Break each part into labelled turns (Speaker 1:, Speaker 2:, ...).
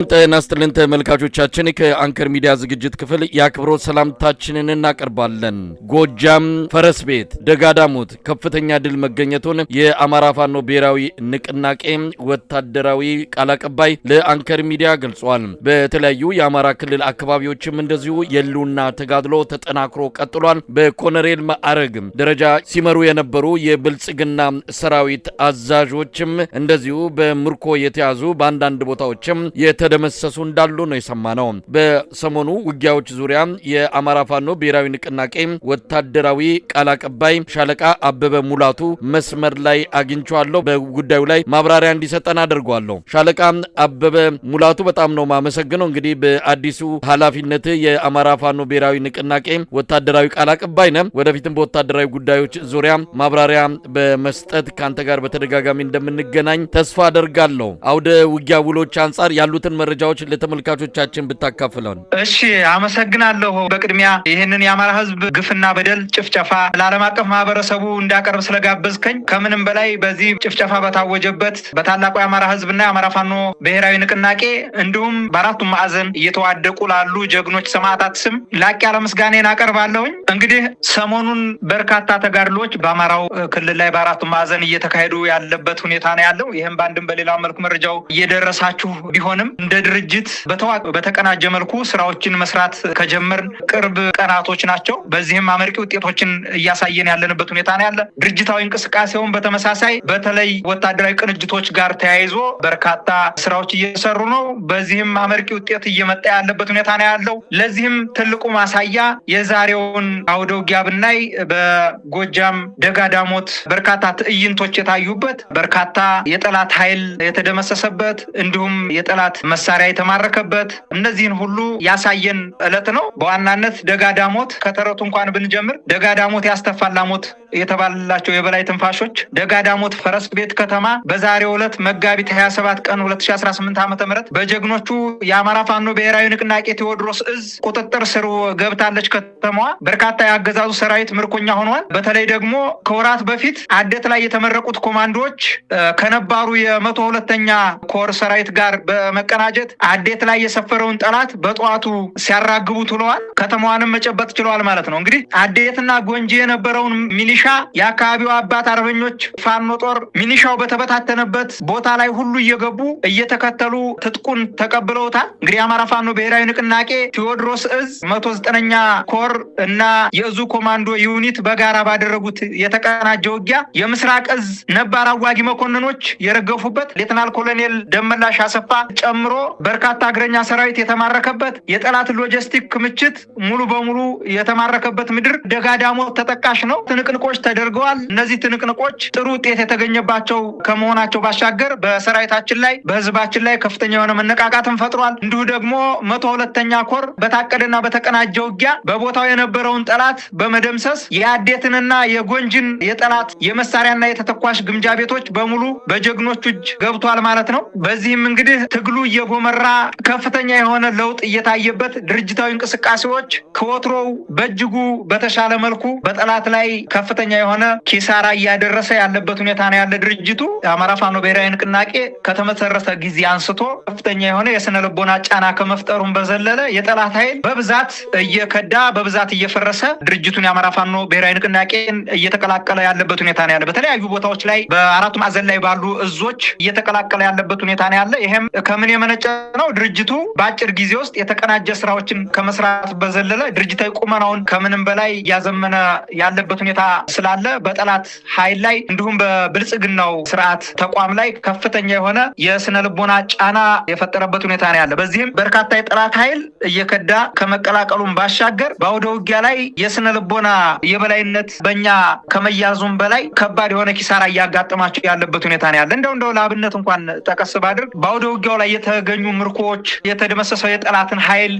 Speaker 1: ጤና ይስጥልን ተመልካቾቻችን ከአንከር ሚዲያ ዝግጅት ክፍል የአክብሮት ሰላምታችንን እናቀርባለን። ጎጃም ፈረስ ቤት ደጋዳሞት ከፍተኛ ድል መገኘቱን የአማራ ፋኖ ብሔራዊ ንቅናቄ ወታደራዊ ቃል አቀባይ ለአንከር ሚዲያ ገልጿል። በተለያዩ የአማራ ክልል አካባቢዎችም እንደዚሁ የሉና ተጋድሎ ተጠናክሮ ቀጥሏል። በኮሎኔል ማዕረግ ደረጃ ሲመሩ የነበሩ የብልጽግና ሰራዊት አዛዦችም እንደዚሁ በምርኮ የተያዙ በአንዳንድ ቦታዎችም የተደመሰሱ እንዳሉ ነው የሰማነው። በሰሞኑ ውጊያዎች ዙሪያ የአማራ ፋኖ ብሔራዊ ንቅናቄ ወታደራዊ ቃል አቀባይ ሻለቃ አበበ ሙላቱ መስመር ላይ አግኝቻለሁ። በጉዳዩ ላይ ማብራሪያ እንዲሰጠን አድርጓለሁ። ሻለቃ አበበ ሙላቱ በጣም ነው ማመሰግነው። እንግዲህ በአዲሱ ኃላፊነት የአማራ ፋኖ ብሔራዊ ንቅናቄ ወታደራዊ ቃል አቀባይ ነህ። ወደፊትም በወታደራዊ ጉዳዮች ዙሪያ ማብራሪያ በመስጠት ካንተ ጋር በተደጋጋሚ እንደምንገናኝ ተስፋ አደርጋለሁ። አውደ ውጊያ ውሎች አንጻር ያሉትን መረጃዎች ለተመልካቾቻችን ብታካፍለን።
Speaker 2: እሺ አመሰግናለሁ። በቅድሚያ ይህንን የአማራ ሕዝብ ግፍና በደል ጭፍጨፋ ለዓለም አቀፍ ማህበረሰቡ እንዳቀርብ ስለጋበዝከኝ ከምንም በላይ በዚህ ጭፍጨፋ በታወጀበት በታላቁ የአማራ ሕዝብና የአማራ ፋኖ ብሔራዊ ንቅናቄ እንዲሁም በአራቱም ማዕዘን እየተዋደቁ ላሉ ጀግኖች ሰማዕታት ስም ላቅ ያለ ምስጋናን አቀርባለሁኝ። እንግዲህ ሰሞኑን በርካታ ተጋድሎች በአማራው ክልል ላይ በአራቱም ማዕዘን እየተካሄዱ ያለበት ሁኔታ ነው ያለው። ይህም በአንድም በሌላ መልኩ መረጃው እየደረሳችሁ ቢሆንም እንደ ድርጅት በተቀናጀ መልኩ ስራዎችን መስራት ከጀመርን ቅርብ ቀናቶች ናቸው። በዚህም አመርቂ ውጤቶችን እያሳየን ያለንበት ሁኔታ ነው ያለ። ድርጅታዊ እንቅስቃሴውን በተመሳሳይ በተለይ ወታደራዊ ቅንጅቶች ጋር ተያይዞ በርካታ ስራዎች እየሰሩ ነው። በዚህም አመርቂ ውጤት እየመጣ ያለበት ሁኔታ ነው ያለው። ለዚህም ትልቁ ማሳያ የዛሬውን አውደ ውጊያ ብናይ በጎጃም ደጋዳሞት በርካታ ትዕይንቶች የታዩበት፣ በርካታ የጠላት ኃይል የተደመሰሰበት እንዲሁም የጠላት መሳሪያ የተማረከበት እነዚህን ሁሉ ያሳየን ዕለት ነው። በዋናነት ደጋዳሞት ከተረቱ እንኳን ብንጀምር ደጋዳሞት ያስተፋላሞት የተባለላቸው የበላይ ትንፋሾች ደጋዳሞት ፈረስ ቤት ከተማ በዛሬው ዕለት መጋቢት 27 ቀን 2018 ዓ.ም በጀግኖቹ የአማራ ፋኖ ብሔራዊ ንቅናቄ ቴዎድሮስ እዝ ቁጥጥር ስር ገብታለች። ከተማዋ በርካታ የአገዛዙ ሰራዊት ምርኮኛ ሆኗል። በተለይ ደግሞ ከወራት በፊት አዴት ላይ የተመረቁት ኮማንዶዎች ከነባሩ የ102ኛ ኮር ሰራዊት ጋር በመቀናጀት አዴት ላይ የሰፈረውን ጠላት በጠዋቱ ሲያራግቡ ውለዋል። ከተማዋንም መጨበጥ ችለዋል ማለት ነው። እንግዲህ አዴትና ጎንጂ የነበረውን ሚሊሻ የአካባቢው አባት አርበኞች ፋኖ ጦር ሚሊሻው በተበታተነበት ቦታ ላይ ሁሉ እየገቡ እየተከተሉ ትጥቁን ተቀብለውታል። እንግዲህ የአማራ ፋኖ ብሔራዊ ንቅናቄ ቴዎድሮስ እዝ 109ኛ ኮር እና የእዙ ኮማንዶ ዩኒት በጋራ ባደረጉት የተቀናጀ ውጊያ የምስራቅ እዝ ነባር አዋጊ መኮንኖች የረገፉበት ሌተናል ኮሎኔል ደመላሽ አሰፋ ጨምሮ በርካታ እግረኛ ሰራዊት የተማረከበት የጠላት ሎጂስቲክ ክምችት ሙሉ በሙሉ የተማረከበት ምድር ደጋዳሞት ተጠቃሽ ነው። ትንቅንቆች ተደርገዋል። እነዚህ ትንቅንቆች ጥሩ ውጤት የተገኘባቸው ከመሆናቸው ባሻገር በሰራዊታችን ላይ በህዝባችን ላይ ከፍተኛ የሆነ መነቃቃትን ፈጥሯል። እንዲሁ ደግሞ 102ኛ ኮር በታቀደና በተቀናጀ ውጊያ በቦታው የነበረውን ጠላት በመደምሰስ የአዴትንና የጎንጅን የጠላት የመሳሪያና የተተኳሽ ግምጃ ቤቶች በሙሉ በጀግኖቹ እጅ ገብቷል ማለት ነው። በዚህም እንግዲህ ትግሉ እየጎመራ ከፍተኛ የሆነ ለውጥ እየታየበት ድርጅታዊ እንቅስቃሴዎች ከወትሮው በእጅጉ በተሻለ መልኩ በጠላት ላይ ከፍተኛ የሆነ ኪሳራ እያደረሰ ያለበት ሁኔታ ነው ያለ። ድርጅቱ የአማራ ፋኖ ብሔራዊ ንቅናቄ ከተመሰረተ ጊዜ አንስቶ ከፍተኛ የሆነ የስነ ልቦና ጫና ከመፍጠሩም በዘለለ የጠላት ኃይል በብዛት እየከዳ በብዛት እየፈረሰ ድርጅቱን የአማራ ፋኖ ብሔራዊ ንቅናቄን እየተቀላቀለ ያለበት ሁኔታ ነው ያለ። በተለያዩ ቦታዎች ላይ በአራቱ ማዕዘን ላይ ባሉ እዞች እየተቀላቀለ ያለበት ሁኔታ ነው ያለ። ይሄም ከምን የመነጨ ነው? ድርጅቱ በአጭር ጊዜ ውስጥ የተቀናጀ ስራዎችን ከመስራት በዘለለ ድርጅታዊ ቁመናውን ከምንም በላይ እያዘመነ ያለበት ሁኔታ ስላለ በጠላት ኃይል ላይ እንዲሁም በብልጽግናው ስርዓት ተቋም ላይ ከፍተኛ የሆነ የስነ ልቦና ጫና የፈጠረበት ሁኔታ ነው ያለ። በዚህም በርካታ የጠላት ኃይል እየከዳ ከመቀላቀሉም ባሻገር በአውደ ውጊያ ላይ የስነ ልቦና የበላይነት በእኛ ከመያዙም በላይ ከባድ የሆነ ኪሳራ እያጋጠማቸው ያለበት ሁኔታ ነው ያለ። እንደው ለአብነት እንኳን ጠቀስ ባድርግ በአውደ ውጊያው ላይ የተገኙ ምርኮዎች፣ የተደመሰሰው የጠላትን ኃይል፣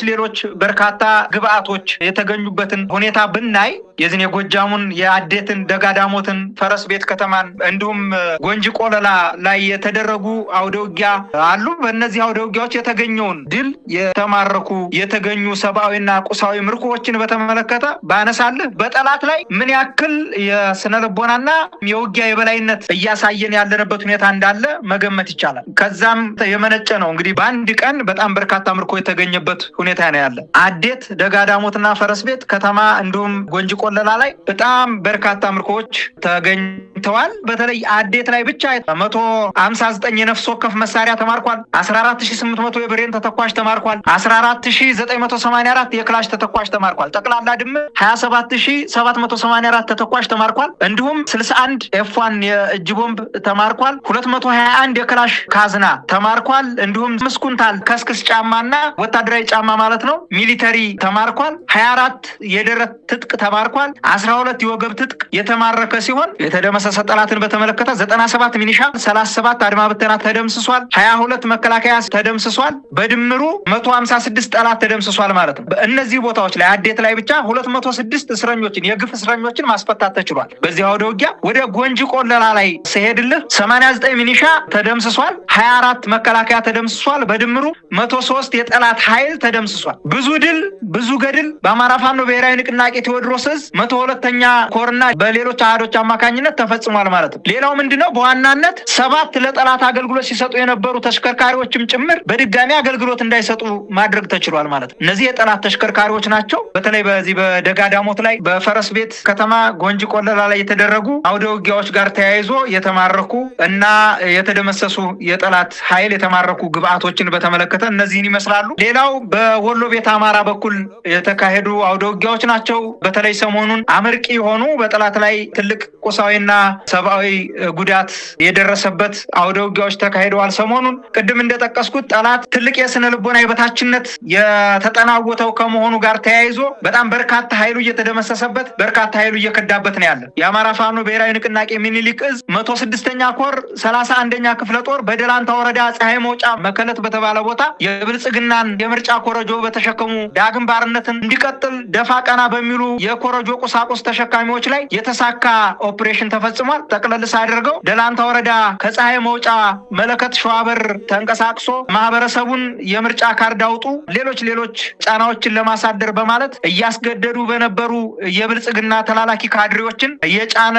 Speaker 2: ሌሎች በርካታ ግብአቶች የተገኙበትን ሁኔታ ብናይ የዚህን የጎጃሙን የአዴትን ደጋዳሞትን ፈረስ ቤት ከተማን እንዲሁም ጎንጂ ቆለላ ላይ የተደረጉ አውደ ውጊያ አሉ። በእነዚህ አውደ ውጊያዎች የተገኘውን ድል የተማረኩ የተገኙ ሰብአዊና ቁሳዊ ምርኮዎችን በተመለከተ ባነሳልህ በጠላት ላይ ምን ያክል የስነ ልቦናና የውጊያ የበላይነት እያሳየን ያለንበት ሁኔታ እንዳለ መገመት ይቻላል። ከዛም የመነጨ የመነጨ ነው። እንግዲህ በአንድ ቀን በጣም በርካታ ምርኮ የተገኘበት ሁኔታ ነው ያለ። አዴት፣ ደጋዳሞትና ፈረስ ቤት ከተማ እንዲሁም ጎንጂ ቆለላ ላይ በጣም በርካታ ምርኮዎች ተገኝተዋል። በተለይ አዴት ላይ ብቻ 159 የነፍስ ወከፍ መሳሪያ ተማርኳል። 14800 የብሬን ተተኳሽ ተማርኳል። 14984 የክላሽ ተተኳሽ ተማርኳል። ጠቅላላ ድምር 27784 ተተኳሽ ተማርኳል። እንዲሁም 61 ኤፍ1 የእጅ ቦምብ ተማርኳል። 221 የክላሽ ካዝና ተማርኳል። እንዲሁም 5 ኩንታል ከስክስ ጫማና ወታደራዊ ጫማ ማለት ነው ሚሊተሪ ተማርኳል። 24 የደረት ትጥቅ ተማርኳል። 12 የወገብ ትጥቅ የተማረከ ሲሆን የተደመሰሰ ጠላትን በተመለከተ 97 ሚኒሻ፣ 37 አድማ ብተና ተደምስሷል። 22 መከላከያ ተደምስሷል። በድምሩ 156 ጠላት ተደምስሷል ማለት ነው። በእነዚህ ቦታዎች ላይ አዴት ላይ ብቻ 206 እስረኞችን የግፍ እስረኞችን ማስፈታት ተችሏል። በዚህ አውደ ውጊያ ወደ ጎንጂ ቆለላ ላይ ሲሄድልህ 89 ሚኒሻ ተደምስሷል። 24 መከላከያ ተደምስሷል። በድምሩ 103 የጠላት ኃይል ተደምስሷል። ብዙ ድል ብዙ ገድል በአማራ ፋኖ ብሔራዊ ንቅናቄ ቴዎድሮስ ዕዝ 102ኛ ኮርና በሌሎች አሃዶች አማካኝነት ተፈጽሟል ማለት ነው። ሌላው ምንድነው? በዋናነት 7 ለጠላት አገልግሎት ሲሰጡ የነበሩ ተሽከርካሪዎችም ጭምር በድጋሚ አገልግሎት እንዳይሰጡ ማድረግ ተችሏል ማለት ነው። እነዚህ የጠላት ተሽከርካሪዎች ናቸው። በተለይ በዚህ በደጋዳሞት ላይ በፈረስ ቤት ከተማ ጎንጂ ቆለላ ላይ የተደረጉ አውደ ውጊያዎች ጋር ተያይዞ የተማረኩ እና የተደመሰሱ የጠላት ኃይል የተማረኩ ግብአቶችን በተመለከተ እነዚህን ይመስላሉ። ሌላው በወሎ ቤት አማራ በኩል የተካሄዱ አውደ ውጊያዎች ናቸው። በተለይ ሰሞኑን አመርቂ የሆኑ በጠላት ላይ ትልቅ ቁሳዊና ሰብአዊ ጉዳት የደረሰበት አውደ ውጊያዎች ተካሂደዋል። ሰሞኑን ቅድም እንደጠቀስኩት ጠላት ትልቅ የስነ ልቦና የበታችነት የተጠናወተው ከመሆኑ ጋር ተያይዞ በጣም በርካታ ኃይሉ እየተደመሰሰበት በርካታ ኃይሉ እየከዳበት ነው ያለ። የአማራ ፋኖ ብሔራዊ ንቅናቄ ሚኒሊክ ዕዝ 106ኛ ኮር 31ኛ ክፍለ ጦር በደላንታ ወረዳ ፀሐይ መውጫ መከለት በተባለ ቦታ የብልጽግናን የምርጫ ኮረጆ በተሸከሙ ዳግም ባርነትን እንዲቀጥል ደፋ ቀና በሚሉ የኮረጆ ቁሳቁስ ተሸካሚዎች ላይ የተሳካ ኦፕሬሽን ተፈጽሟል። ጠቅለልስ አድርገው ደላንታ ወረዳ ከፀሐይ መውጫ መለከት ሸዋበር ተንቀሳቅሶ ማህበረሰቡን የምርጫ ካርድ አውጡ፣ ሌሎች ጫናዎችን ለማሳደር በማለት እያስገደዱ በነበሩ የብልጽግና ተላላኪ ካድሬዎችን የጫነ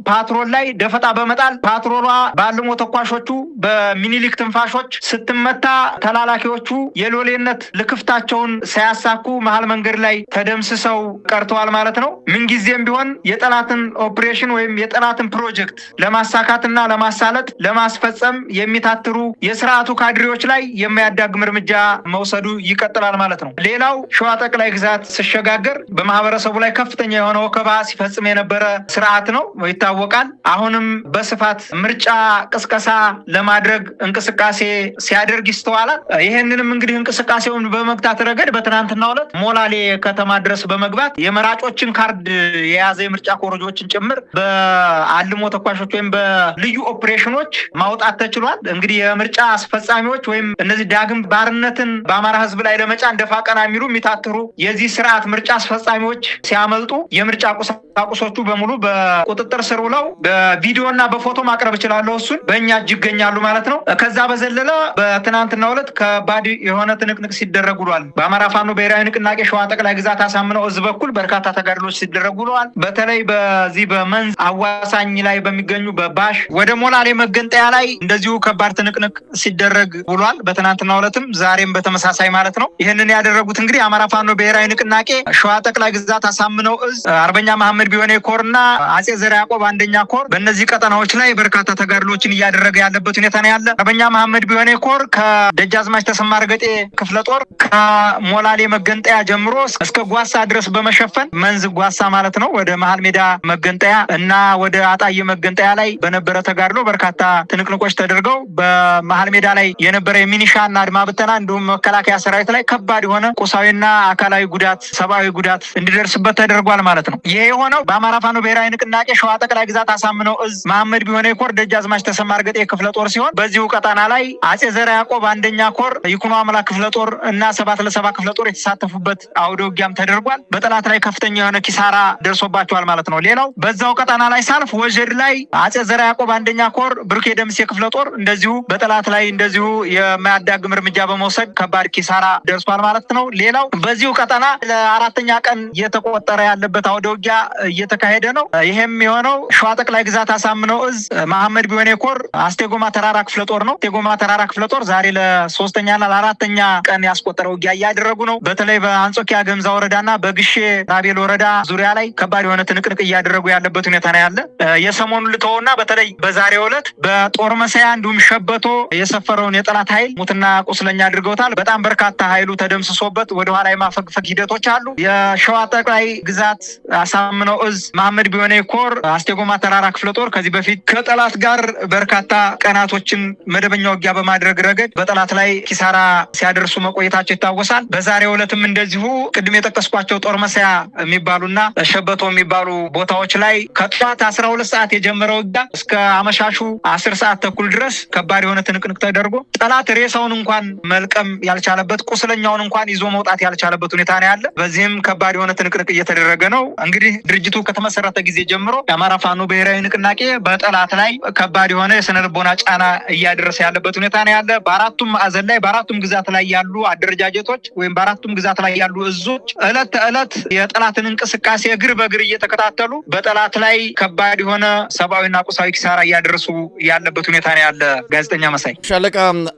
Speaker 2: ፓትሮል ላይ ደፈጣ በመጣል ፓትሮሏ ባልሞ ተኳሾቹ በሚኒሊክ ትንፋሾች ስትመታ ተላላኪዎቹ የሎሌነት ልክፍታቸውን ሳያሳኩ መሀል መንገድ ላይ ተደምስሰው ቀርተዋል ማለት ነው። ምንጊዜም ቢሆን የጠላትን ኦፕሬሽን ወይም የጠላትን ፕሮጀክት ለማሳካትና ለማሳለጥ ለማስፈጸም የሚታትሩ የስርዓቱ ካድሬዎች ላይ የማያዳግም እርምጃ መውሰዱ ይቀጥላል ማለት ነው። ሌላው ሸዋ ጠቅላይ ግዛት ሲሸጋገር በማህበረሰቡ ላይ ከፍተኛ የሆነ ወከባ ሲፈጽም የነበረ ስርዓት ነው ይታወቃል። አሁንም በስፋት ምርጫ ቅስቀሳ ለማድረግ እንቅስቃሴ ሲያደርግ ይስተዋላል። ይህንንም እንግዲህ እንቅስቃሴውን በመግታት ረገድ በትናንትናው ዕለት ሞላሌ ከተማ ድረስ በመግባት የመራጮችን ካርድ የያዘ የምርጫ ኮረጆችን ጭምር በአልሞ ተኳሾች ወይም በልዩ ኦፕሬሽኖች ማውጣት ተችሏል። እንግዲህ የምርጫ አስፈጻሚዎች ወይም እነዚህ ዳግም ባርነትን በአማራ ህዝብ ላይ ለመጫን ደፋ ቀና የሚሉ የሚታትሩ የዚህ ስርዓት ምርጫ አስፈጻሚዎች ሲያመልጡ የምርጫ ቁሳቁሶቹ በሙሉ በቁጥጥር ስር ውለው በቪዲዮና በፎቶ ማቅረብ እችላለሁ። እሱን በእኛ እጅ ይገኛሉ ማለት ነው። ከዛ በዘለለ በትናንትናው ዕለት ከባድ የሆነ ትንቅንቅ ሲደረግ ውሏል። በአማራ ፋኖ ብሔራዊ ንቅናቄ ሸዋ ጠቅላይ ግዛት አሳምነው ዕዝ በኩል በርካታ ተጋድሎች ሲደረጉ ውለዋል። በተለይ በዚህ በመንዝ አዋሳኝ ላይ በሚገኙ በባሽ ወደ ሞላሌ መገንጠያ ላይ እንደዚሁ ከባድ ትንቅንቅ ሲደረግ ውሏል። በትናንትናው ዕለትም ዛሬም በተመሳሳይ ማለት ነው። ይህንን ያደረጉት እንግዲህ አማራ ፋኖ ብሔራዊ ንቅናቄ ሸዋ ጠቅላይ ግዛት አሳምነው ዕዝ አርበኛ መሐመድ ቢሆኔ ኮርና አጼ ዘርዓ ያዕቆብ አንደኛ ኮር በእነዚህ ቀጠናዎች ላይ በርካታ ተጋድሎችን እያደረገ ያለበት ሁኔታ ነው ያለ። አርበኛ መሐመድ ቢሆኔ ኮር ከደጃዝማች ተሰማ እርገጤ ክፍለ ጦር ከሞላሌ መገንጠያ ጀምሮ እስከ ጓሳ ድረስ በመሸፈን መንዝ ጓሳ ማለት ነው ወደ መሀል ሜዳ መገንጠያ እና ወደ አጣዬ መገንጠያ ላይ በነበረ ተጋድሎ በርካታ ትንቅንቆች ተደርገው በመሀል ሜዳ ላይ የነበረ የሚኒሻና አድማ ብተና እንዲሁም መከላከያ ሰራዊት ላይ ከባድ የሆነ ቁሳዊና አካላዊ ጉዳት ሰብአዊ ጉዳት እንዲደርስበት ተደርጓል ማለት ነው። ይሄ የሆነው በአማራ ፋኖ ብሔራዊ ንቅናቄ ሸዋ ጠቅላይ ግዛት አሳምነው ዕዝ መሐመድ ቢሆኔ ኮር ደጃዝማች ተሰማ እርገጤ ክፍለ ጦር ሲሆን በዚሁ ቀጠና ላይ አጼ ዘርዓ ያዕቆብ አንደኛ ኮር ይኩኖ አምላክ ክፍለ ጦር እና 7 ክፍለ ጦር የተሳተፉበት አውደ ውጊያም ተደርጓል። በጠላት ላይ ከፍተኛ የሆነ ኪሳራ ደርሶባቸዋል ማለት ነው። ሌላው በዛው ቀጠና ላይ ሳልፍ ወጀድ ላይ አጼ ዘርዓ ያዕቆብ አንደኛ ኮር ብሩኬ ደምሴ ክፍለ ጦር እንደዚሁ በጠላት ላይ እንደዚሁ የማያዳግም እርምጃ በመውሰድ ከባድ ኪሳራ ደርሷል ማለት ነው። ሌላው በዚሁ ቀጠና ለአራተኛ ቀን እየተቆጠረ ያለበት አውደ ውጊያ እየተካሄደ ነው። ይሄም የሆነው ሸዋ ጠቅላይ ግዛት አሳምነው ዕዝ መሐመድ ቢሆኔ ኮር አስቴጎማ ተራ ተራራ ክፍለ ጦር ነው። የጎማ ተራራ ክፍለ ጦር ዛሬ ለሶስተኛና ለአራተኛ ቀን ያስቆጠረው ውጊያ እያደረጉ ነው። በተለይ በአንጾኪያ ገምዛ ወረዳና በግሼ ራቤል ወረዳ ዙሪያ ላይ ከባድ የሆነ ትንቅንቅ እያደረጉ ያለበት ሁኔታ ነው ያለ። የሰሞኑን ልተውና በተለይ በዛሬው ዕለት በጦር መሳያ እንዲሁም ሸበቶ የሰፈረውን የጠላት ኃይል ሙትና ቁስለኛ አድርገውታል። በጣም በርካታ ኃይሉ ተደምስሶበት ወደኋላ የማፈግፈግ ሂደቶች አሉ። የሸዋ ጠቅላይ ግዛት አሳምነው እዝ መሐመድ ቢሆነ ኮር አስቴጎማ ተራራ ክፍለ ጦር ከዚህ በፊት ከጠላት ጋር በርካታ ቀናቶችን መደበኛ ውጊያ በማድረግ ረገድ በጠላት ላይ ኪሳራ ሲያደርሱ መቆየታቸው ይታወሳል። በዛሬው ዕለትም እንደዚሁ ቅድም የጠቀስኳቸው ጦር መሳያ የሚባሉና ሸበቶ የሚባሉ ቦታዎች ላይ ከጠዋት 12 ሰዓት የጀመረው ውጊያ እስከ አመሻሹ 10 ሰዓት ተኩል ድረስ ከባድ የሆነ ትንቅንቅ ተደርጎ ጠላት ሬሳውን እንኳን መልቀም ያልቻለበት፣ ቁስለኛውን እንኳን ይዞ መውጣት ያልቻለበት ሁኔታ ነው ያለ። በዚህም ከባድ የሆነ ትንቅንቅ እየተደረገ ነው። እንግዲህ ድርጅቱ ከተመሰረተ ጊዜ ጀምሮ የአማራ ፋኖ ብሔራዊ ንቅናቄ በጠላት ላይ ከባድ የሆነ የስነ ልቦና ጫና እያደረሰ ያለበት ሁኔታ ነው ያለ። በአራቱም ማዕዘን ላይ በአራቱም ግዛት ላይ ያሉ አደረጃጀቶች ወይም በአራቱም ግዛት ላይ ያሉ እዞች ዕለት ተዕለት የጠላትን እንቅስቃሴ እግር በእግር እየተከታተሉ በጠላት ላይ ከባድ የሆነ ሰብአዊና ቁሳዊ ኪሳራ እያደረሱ ያለበት ሁኔታ ነው ያለ። ጋዜጠኛ መሳይ
Speaker 1: ሻለቃ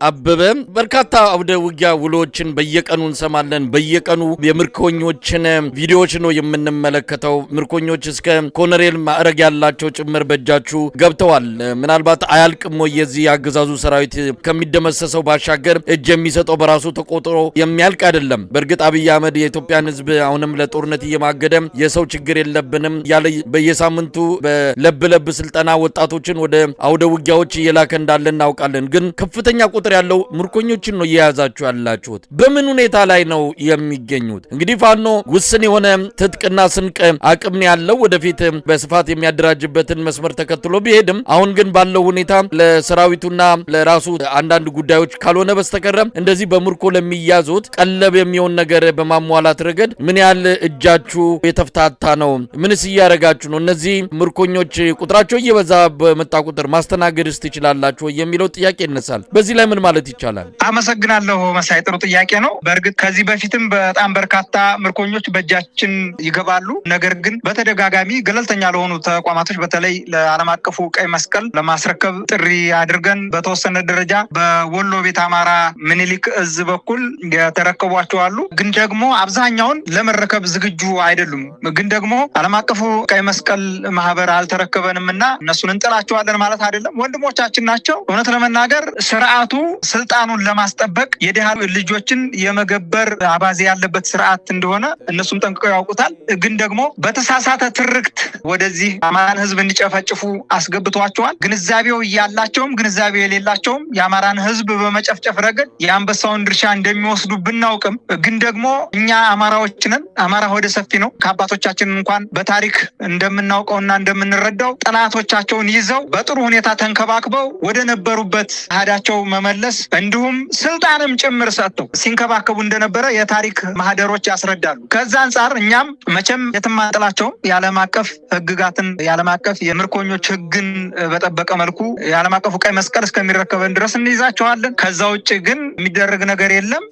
Speaker 1: አበበ፣ በርካታ አውደ ውጊያ ውሎችን በየቀኑ እንሰማለን። በየቀኑ የምርኮኞችን ቪዲዮዎች ነው የምንመለከተው። ምርኮኞች እስከ ኮሎኔል ማዕረግ ያላቸው ጭምር በእጃችሁ ገብተዋል። ምናልባት አያልቅም ወይ? የዚህ አገዛዙ ሰራዊት ከሚደመሰሰው ባሻገር እጅ የሚሰጠው በራሱ ተቆጥሮ የሚያልቅ አይደለም። በእርግጥ አብይ አህመድ የኢትዮጵያን ሕዝብ አሁንም ለጦርነት እየማገደ የሰው ችግር የለብንም ያለ በየሳምንቱ በለብ ስልጠና ወጣቶችን ወደ አውደ ውጊያዎች እየላከ እንዳለ እናውቃለን። ግን ከፍተኛ ቁጥር ያለው ምርኮኞችን ነው እየያዛችሁ ያላችሁት። በምን ሁኔታ ላይ ነው የሚገኙት? እንግዲህ ፋኖ ውስን የሆነ ትጥቅና ስንቅ አቅም ያለው ወደፊት በስፋት የሚያደራጅበትን መስመር ተከትሎ ቢሄድም አሁን ግን ባለው ሁኔታ ለሰራዊቱና ለራሱ አንዳንድ ጉዳዮች ካልሆነ በስተቀረ እንደዚህ በምርኮ ለሚያዙት ቀለብ የሚሆን ነገር በማሟላት ረገድ ምን ያህል እጃችሁ የተፍታታ ነው? ምንስ እያደረጋችሁ ነው? እነዚህ ምርኮኞች ቁጥራቸው እየበዛ በመጣ ቁጥር ማስተናገድስ ትችላላችሁ የሚለው ጥያቄ ይነሳል። በዚህ ላይ ምን ማለት ይቻላል?
Speaker 2: አመሰግናለሁ መሳይ፣ ጥሩ ጥያቄ ነው። በእርግጥ ከዚህ በፊትም በጣም በርካታ ምርኮኞች በእጃችን ይገባሉ። ነገር ግን በተደጋጋሚ ገለልተኛ ለሆኑ ተቋማቶች በተለይ ለዓለም አቀፉ ቀይ መስቀል ለማስረከብ ጥሪ አድርገን በተወሰነ ደረጃ በወሎ ቤት አማራ ምኒልክ እዝ በኩል የተረከቧቸው አሉ። ግን ደግሞ አብዛኛውን ለመረከብ ዝግጁ አይደሉም። ግን ደግሞ ዓለም አቀፉ ቀይ መስቀል ማህበር አልተረከበንም እና እነሱን እንጥላቸዋለን ማለት አይደለም። ወንድሞቻችን ናቸው። እውነት ለመናገር ስርዓቱ ስልጣኑን ለማስጠበቅ የድሃ ልጆችን የመገበር አባዜ ያለበት ስርዓት እንደሆነ እነሱም ጠንቅቀው ያውቁታል። ግን ደግሞ በተሳሳተ ትርክት ወደዚህ አማራን ህዝብ እንዲጨፈጭፉ አስገብቷቸዋል። ግንዛቤው እያላቸውም ግንዛቤው የሌላቸውም የአማራን ህዝብ በመጨፍጨፍ ረገድ የአንበሳውን ድርሻ እንደሚወስዱ ብናውቅም ግን ደግሞ እኛ አማራዎች ነን። አማራ ሆደ ሰፊ ነው። ከአባቶቻችን እንኳን በታሪክ እንደምናውቀውና እንደምንረዳው ጠላቶቻቸውን ይዘው በጥሩ ሁኔታ ተንከባክበው ወደ ነበሩበት ሀዳቸው መመለስ እንዲሁም ስልጣንም ጭምር ሰጥተው ሲንከባከቡ እንደነበረ የታሪክ ማህደሮች ያስረዳሉ። ከዛ አንጻር እኛም መቼም የትም አንጥላቸውም። የዓለም አቀፍ ህግጋትን የዓለም አቀፍ የምርኮኞች ህግን በጠበቀ መልኩ የዓለም አቀፉ ቀይ መስቀል እስከሚረከበን ድረስ እንይዛቸዋለን። ከዛ ውጭ ግን የሚደረግ ነገር የለም።